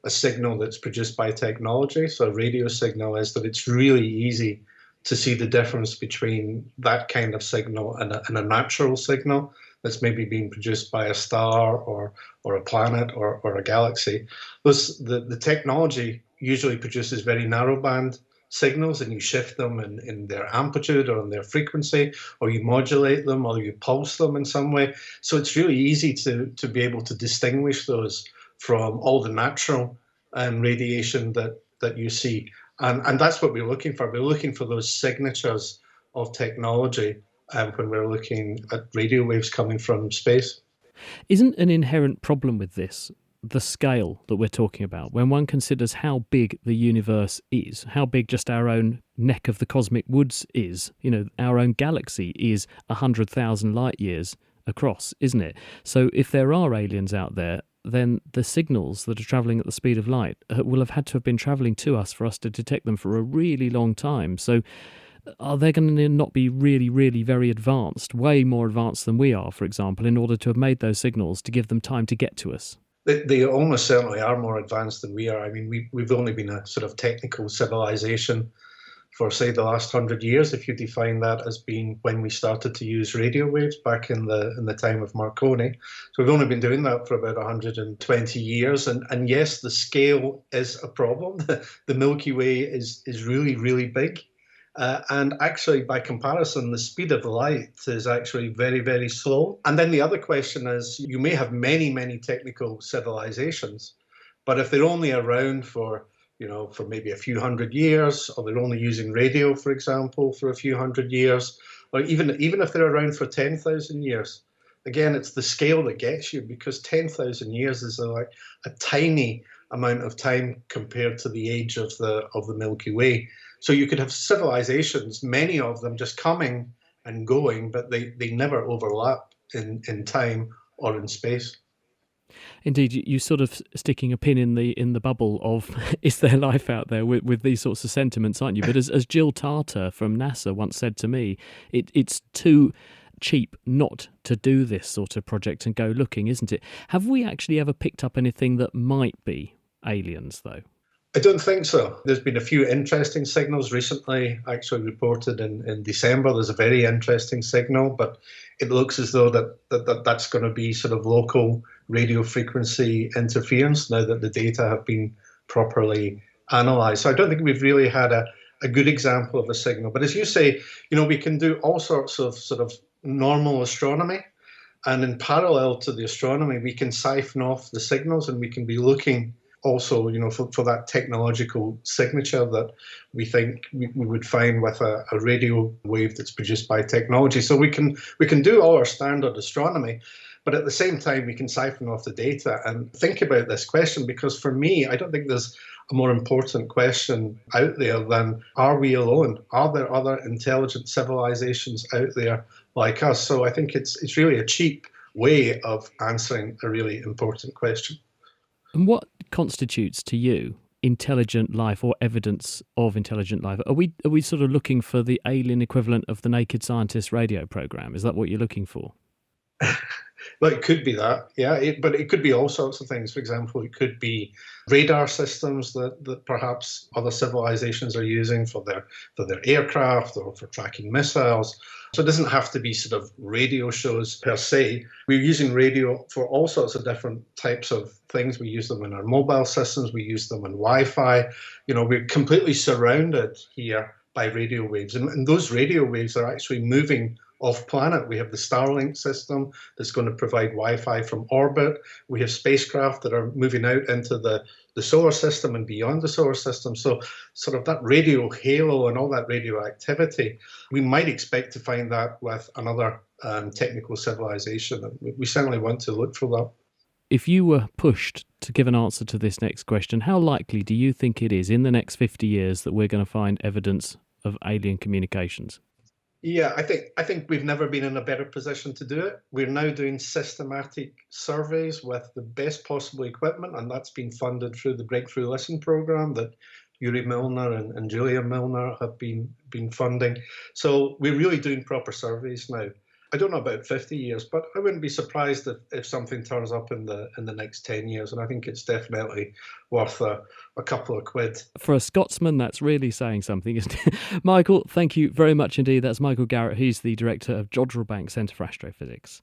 Speaker 15: a signal that's produced by technology, so a radio signal, is that it's really easy to see the difference between that kind of signal and a natural signal that's maybe being produced by a star or a planet or a galaxy. The technology usually produces very narrowband signals, and you shift them in their amplitude or in their frequency, or you modulate them, or you pulse them in some way. So it's really easy to be able to distinguish those from all the natural radiation that you see. And that's what we're looking for. We're looking for those signatures of technology when we're looking at radio waves coming from space.
Speaker 3: Isn't an inherent problem with this the scale that we're talking about? When one considers how big the universe is, how big just our own neck of the cosmic woods is, our own galaxy is 100,000 light years across, isn't it? So if there are aliens out there, then the signals that are travelling at the speed of light will have had to have been travelling to us for us to detect them for a really long time. So are they going to not be really, really very advanced, way more advanced than we are, for example, in order to have made those signals to give them time to get to us?
Speaker 15: They almost certainly are more advanced than we are. I mean, we've only been a sort of technical civilization for, say, the last 100 years, if you define that as being when we started to use radio waves back in the time of Marconi. So we've only been doing that for about 120 years. And yes, the scale is a problem. The Milky Way is really, really big. And actually, by comparison, the speed of light is actually very, very slow. And then the other question is, you may have many, many technical civilizations, but if they're only around for maybe a few hundred years, or they're only using radio, for example, for a few hundred years, or even if they're around for 10,000 years, again, it's the scale that gets you, because 10,000 years is like a tiny amount of time compared to the age of the Milky Way. So you could have civilizations, many of them just coming and going, but they never overlap in time or in space.
Speaker 3: Indeed, you sort of sticking a pin in the bubble of is there life out there with these sorts of sentiments, aren't you? But as Jill Tarter from NASA once said to me, it's too cheap not to do this sort of project and go looking, isn't it? Have we actually ever picked up anything that might be aliens, though?
Speaker 15: I don't think so. There's been a few interesting signals recently, actually reported in December. There's a very interesting signal, but it looks as though that's going to be sort of local radio frequency interference now that the data have been properly analysed. So I don't think we've really had a good example of a signal. But as you say, we can do all sorts of sort of normal astronomy. And in parallel to the astronomy, we can siphon off the signals, and we can be looking also, for that technological signature that we think we would find with a radio wave that's produced by technology. So we can do all our standard astronomy, but at the same time, we can siphon off the data and think about this question, because for me, I don't think there's a more important question out there than, are we alone? Are there other intelligent civilizations out there like us? So I think it's really a cheap way of answering a really important question.
Speaker 3: And what constitutes to you intelligent life or evidence of intelligent life? Are we sort of looking for the alien equivalent of the Naked Scientist radio program? Is that what you're looking for?
Speaker 15: Well, it could be that, yeah. But it could be all sorts of things. For example, it could be radar systems that perhaps other civilizations are using for their aircraft or for tracking missiles. So it doesn't have to be sort of radio shows per se. We're using radio for all sorts of different types of things. We use them in our mobile systems. We use them in Wi-Fi. We're completely surrounded here by radio waves. And those radio waves are actually moving off-planet. We have the Starlink system that's going to provide Wi-Fi from orbit. We have spacecraft that are moving out into the solar system and beyond the solar system. So sort of that radio halo and all that radioactivity, we might expect to find that with another technical civilization. We certainly want to look for that.
Speaker 3: If you were pushed to give an answer to this next question, how likely do you think it is in the next 50 years that we're going to find evidence of alien communications?
Speaker 15: Yeah, I think we've never been in a better position to do it. We're now doing systematic surveys with the best possible equipment, and that's been funded through the Breakthrough Listen program that Yuri Milner and Julia Milner have been funding. So we're really doing proper surveys now. I don't know about 50 years, but I wouldn't be surprised if something turns up in the next 10 years. And I think it's definitely worth a couple of quid.
Speaker 3: For a Scotsman, that's really saying something, isn't it? Michael, thank you very much indeed. That's Michael Garrett. He's the director of Jodrell Bank Centre for Astrophysics.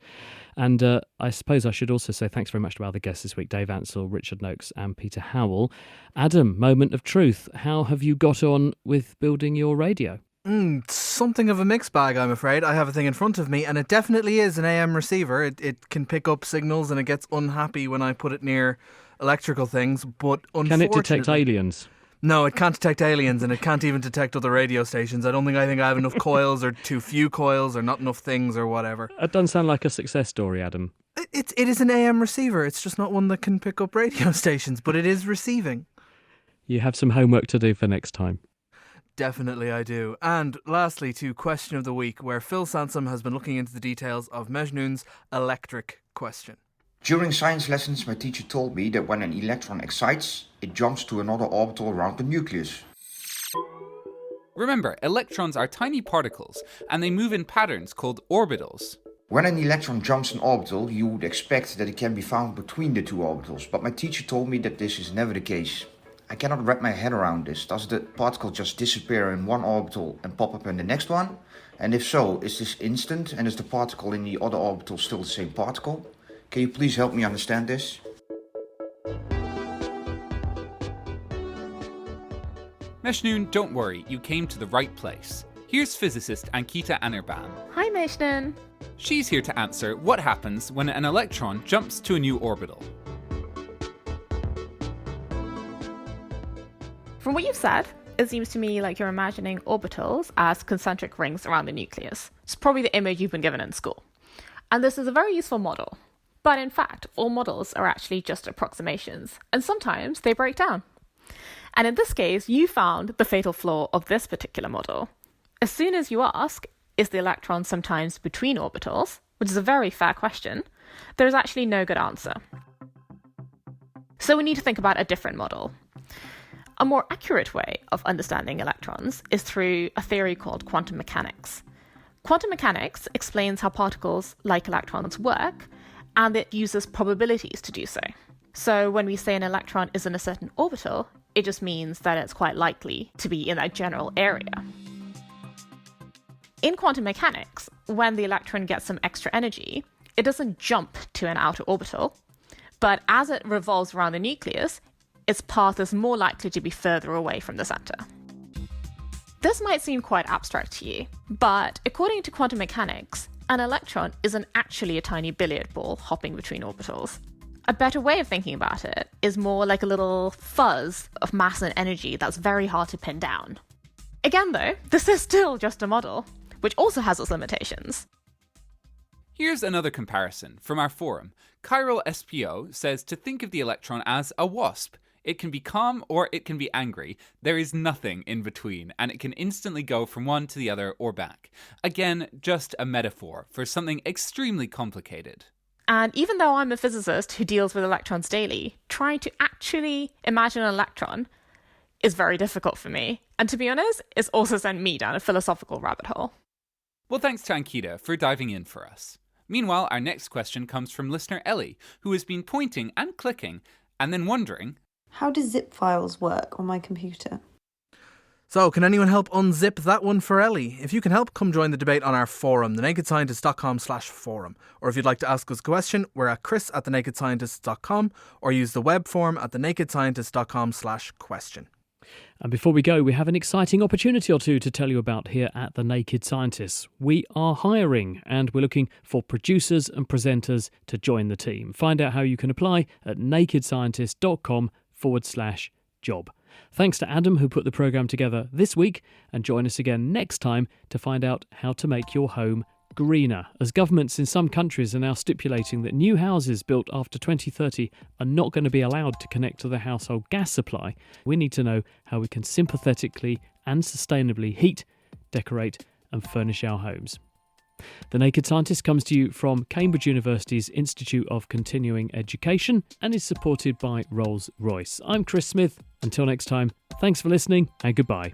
Speaker 3: And I suppose I should also say thanks very much to our other guests this week, Dave Ansell, Richard Noakes and Peter Howell. Adam, moment of truth. How have you got on with building your radio?
Speaker 5: Something of a mixed bag, I'm afraid. I have a thing in front of me, and it definitely is an AM receiver. It can pick up signals, and it gets unhappy when I put it near electrical things, but unfortunately...
Speaker 3: Can it detect aliens?
Speaker 5: No, it can't detect aliens, and it can't even detect other radio stations. I think I have enough coils, or too few coils, or not enough things, or whatever.
Speaker 3: It doesn't sound like a success story, Adam.
Speaker 5: It is an AM receiver. It's just not one that can pick up radio stations, but it is receiving.
Speaker 3: You have some homework to do for next time.
Speaker 5: Definitely I do. And lastly, to Question of the Week, where Phil Sansom has been looking into the details of Mejnoon's electric question.
Speaker 16: During science lessons, my teacher told me that when an electron excites, it jumps to another orbital around the nucleus.
Speaker 2: Remember, electrons are tiny particles, and they move in patterns called orbitals.
Speaker 16: When an electron jumps an orbital, you would expect that it can be found between the two orbitals, but my teacher told me that this is never the case. I cannot wrap my head around this. Does the particle just disappear in one orbital and pop up in the next one? And if so, is this instant, and is the particle in the other orbital still the same particle? Can you please help me understand this?
Speaker 2: Mejnoon, don't worry, you came to the right place. Here's physicist Ankita Anirban.
Speaker 17: Hi Mejnoon.
Speaker 2: She's here to answer what happens when an electron jumps to a new orbital.
Speaker 17: From what you've said, it seems to me like you're imagining orbitals as concentric rings around the nucleus. It's probably the image you've been given in school. And this is a very useful model. But in fact, all models are actually just approximations, and sometimes they break down. And in this case, you found the fatal flaw of this particular model. As soon as you ask, is the electron sometimes between orbitals, which is a very fair question, there's actually no good answer. So we need to think about a different model. A more accurate way of understanding electrons is through a theory called quantum mechanics. Quantum mechanics explains how particles like electrons work, and it uses probabilities to do so. So when we say an electron is in a certain orbital, it just means that it's quite likely to be in that general area. In quantum mechanics, when the electron gets some extra energy, it doesn't jump to an outer orbital, but as it revolves around the nucleus, its path is more likely to be further away from the center. This might seem quite abstract to you, but according to quantum mechanics, an electron isn't actually a tiny billiard ball hopping between orbitals. A better way of thinking about it is more like a little fuzz of mass and energy that's very hard to pin down. Again though, this is still just a model, which also has its limitations.
Speaker 2: Here's another comparison from our forum. Chiral SPO says to think of the electron as a wasp. It can be calm or it can be angry. There is nothing in between, and it can instantly go from one to the other or back. Again, just a metaphor for something extremely complicated.
Speaker 17: And even though I'm a physicist who deals with electrons daily, trying to actually imagine an electron is very difficult for me. And to be honest, it's also sent me down a philosophical rabbit hole.
Speaker 2: Well, thanks to Ankita for diving in for us. Meanwhile, our next question comes from listener Ellie, who has been pointing and clicking and then wondering,
Speaker 18: How do zip files work on my computer?
Speaker 5: So, can anyone help unzip that one for Ellie? If you can help, come join the debate on our forum, thenakedscientist.com/forum. Or if you'd like to ask us a question, we're at chris@thenakedscientist.com or use the web form at thenakedscientist.com/question.
Speaker 3: And before we go, we have an exciting opportunity or two to tell you about here at The Naked Scientists. We are hiring and we're looking for producers and presenters to join the team. Find out how you can apply at nakedscientist.com/job. Thanks to Adam, who put the programme together this week, and join us again next time to find out how to make your home greener, as governments in some countries are now stipulating that new houses built after 2030 are not going to be allowed to connect to the household gas supply. We need to know how we can sympathetically and sustainably heat, decorate and furnish our homes. The Naked Scientist comes to you from Cambridge University's Institute of Continuing Education and is supported by Rolls-Royce. I'm Chris Smith. Until next time, thanks for listening and goodbye.